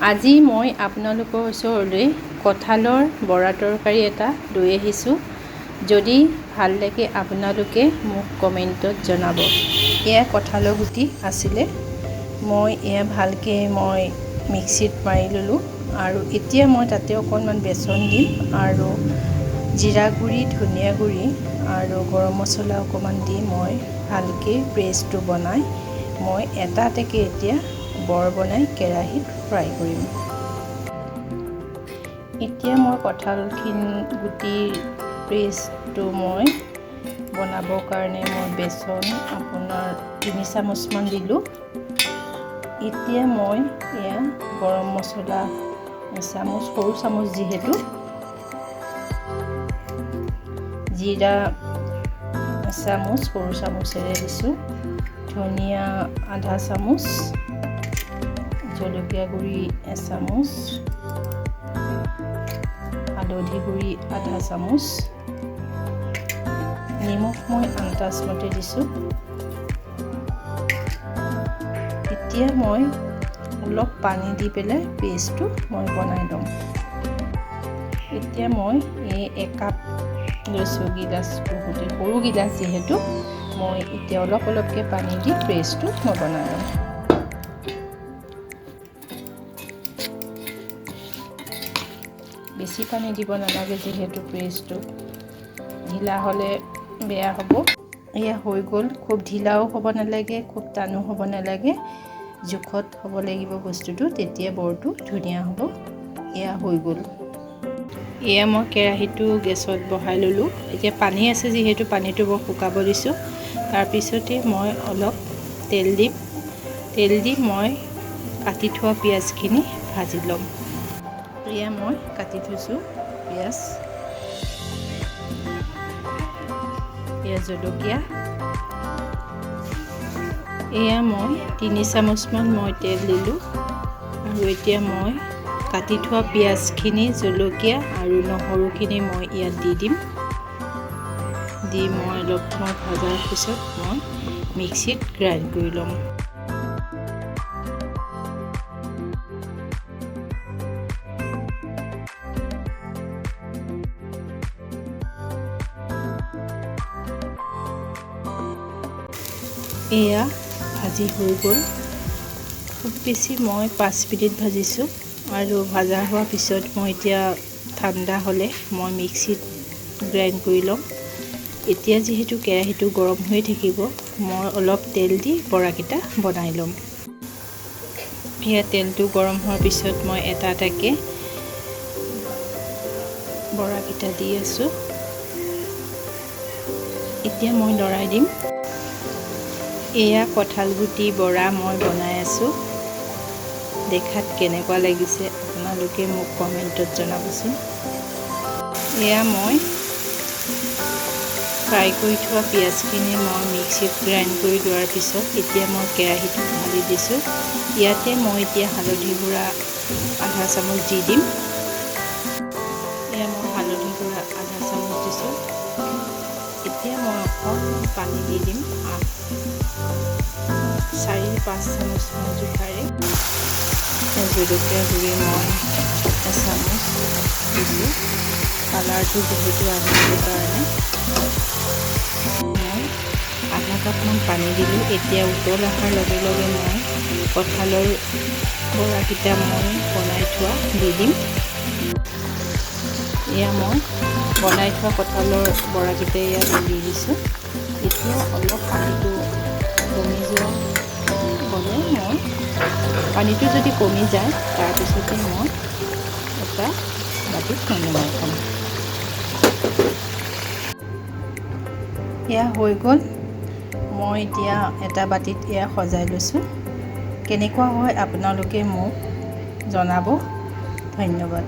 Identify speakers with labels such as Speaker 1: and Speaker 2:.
Speaker 1: আজি মই আপোনালোকৰ ওচৰলৈ কঁঠালৰ বৰা তৰকাৰী এটা লৈ আহিছোঁ। যদি ভাল লাগে আপোনালোকে মোক কমেণ্টত জনাব। এয়া কঁঠালৰ গুটি আছিলে, মই এয়া ভালকৈ মিক্সিত মাৰি ল'লোঁ আৰু এতিয়া মই তাতে অকণমান বেচন দিম আৰু জিৰা গুড়ি, ধনিয়া গুড়ি আৰু গৰম মছলা অকণমান দি মই ভালকৈ পেষ্টটো বনাই মই এটা এটাকৈ এতিয়া বৰ বনাই কেৰাহীত ফ্ৰাই কৰিম। এতিয়া মই কঁঠালখিনি গুটিৰ পেষ্টটো মই বনাবৰ কাৰণে মই বেচন আপোনাৰ 3 চামুচমান দিলোঁ। এতিয়া মই এয়া গৰম মছলা এচামুচ, সৰু চামুচ যিহেতু, জিৰা এচামুচ সৰু চামুচেৰে দিছোঁ, ধনিয়া আধা চামুচ, জলকীয়া গুড়ি এচামুচ, হালধি গুড়ি আধা চামুচ, নিমখ মই আন্দাজমতে দিছোঁ। এতিয়া মই অলপ পানী দি পেলাই পেষ্টটো মই বনাই ল'ম। এতিয়া মই এই 1 কাপ লৈছোঁ, গিলাচটো সৈতে সৰু গিলাচ যিহেতু, মই এতিয়া অলপকৈ পানী দি পেষ্টটো মই বনাই ল'ম। বেছি পানী দিব নালাগে যিহেতু পেষ্টটো ঢিলা হ'লে বেয়া হ'ব। এয়া হৈ গ'ল। খুব ঢিলাও হ'ব নালাগে, খুব টানো হ'ব নালাগে, জোখত হ'ব লাগিব বস্তুটো, তেতিয়া বৰটো ধুনীয়া হ'ব। এয়া হৈ গ'ল। এয়া মই কেৰাহীটো গেছত বহাই ল'লোঁ। এতিয়া পানী আছে যিহেতু পানীটো মই শুকাব দিছোঁ। তাৰপিছতে মই অলপ তেল দি মই কাটি থোৱা পিঁয়াজখিনি ভাজি ল'ম। এয়া মই কাটি থৈছোঁ পিঁয়াজ, এয়া জলকীয়া, এয়া মই 3 চামুচমান মই তেল দিলোঁ আৰু এতিয়া মই কাটি থোৱা পিঁয়াজখিনি, জলকীয়া আৰু নহৰুখিনি মই ইয়াত দি দিম। দি মই অলপ সময় ভজাৰ পিছত মই মিক্সিত গ্ৰাইণ্ড কৰি ল'ম। এয়া ভাজি হৈ গ'ল। খুব বেছি মই 5 মিনিট ভাজিছোঁ আৰু ভাজা হোৱাৰ পিছত মই এতিয়া ঠাণ্ডা হ'লে মই মিক্সিত গ্ৰাইণ্ড কৰি ল'ম। এতিয়া যিহেতু কেৰাহীটো গৰম হৈ থাকিব, মই অলপ তেল দি বৰাকেইটা বনাই ল'ম। এয়া তেলটো গৰম হোৱাৰ পিছত মই এটা এটাকৈ বৰাকেইটা দি আছোঁ। এতিয়া মই লৰাই দিম। এয়া কঁঠাল গুটি বৰা মই বনাই আছোঁ। দেখাত কেনেকুৱা লাগিছে আপোনালোকে মোক কমেণ্টত জনাবচোন। এয়া মই ফ্ৰাই কৰি থোৱা পিঁয়াজখিনি মই মিক্সিত গ্ৰাইণ্ড কৰি লোৱাৰ পিছত এতিয়া মই কেৰাহীটো ঢালি দিছোঁ। ইয়াতে মই এতিয়া হালধি গুড়া আধা চামুচ দি দিম। এয়া মই হালধি গুড়া আধা চামুচ দিছোঁ। এতিয়া মই অকণমান পানী দি দিম, 4-5 চামুচমান জোখাৰে। জলকীয়া গুড়ি মই এচামুচ দিছোঁ, কালাৰটো বহুতো আনিবৰ কাৰণে। মই আধা কাপমান পানী দিলোঁ। এতিয়া উতল অহাৰ লগে লগে মই কঁঠালৰ বৰাকেইটা মই বনাই থোৱা দি দিম। এয়া মই বনাই থোৱা কঁঠালৰ বৰাকেইটা ইয়াত দি দিছোঁ। এতিয়া অলপ পানীটো কমি যোৱা হ'লে মই পানীটো যদি কমি যায় তাৰপিছতে মই এটা বাটিত নমাই থ'ম। এয়া হৈ গ'ল। মই এতিয়া এটা বাটিত এয়া সজাই লৈছোঁ। কেনেকুৱা হয় আপোনালোকে মোক জনাব। ধন্যবাদ।